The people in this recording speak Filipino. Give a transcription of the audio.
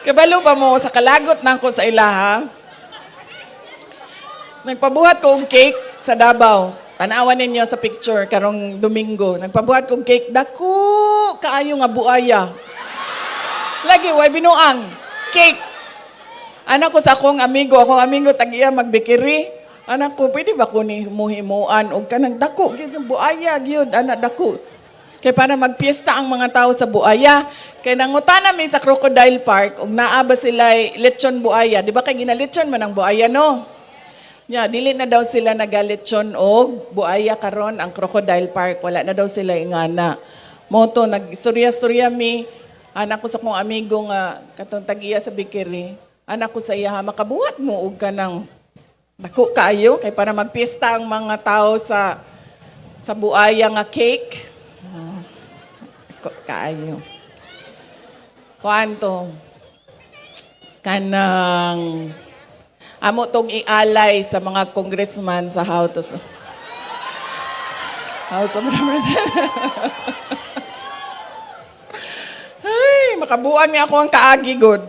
Kabalo pa mo, sa kalagot na ko sa ilaha. Nagpabuhat ko og cake sa Davao. Tanawan ninyo sa picture karong Domingo. Nagpabuhat ko og cake. Dako, kaayo nga buaya. Lagi, way binuang. Cake. Anak ko sa akong amigo tag-iya magbikiri. Anak ko, pwede ba ko ni muhimuan o kanang dako? Yung buaya, yun, anak dako. Kaya para magpiesta ang mga tao sa buaya. Kaya nangutana mi sa Crocodile Park, ug naaba sila lechon buaya. Di ba kay ginalechon man ang buaya, no? Yeah, dili na daw sila nagalechon og buaya karon ang Crocodile Park. Wala na daw sila ingana. Moto, nag-istorya-storya mi. Anak ko sa kong amigo nga, katong tag-iya sa bikiri. Anak ko sa iya, makabuhat mo og kanang dako kayo kay para magpiesta ang mga tao sa buaya nga cake. Dako kayo. Kuanto? Kanang amo tong ialay sa mga congressman sa House of Representatives. Ay, makabuan niya ako ang kaagi, God.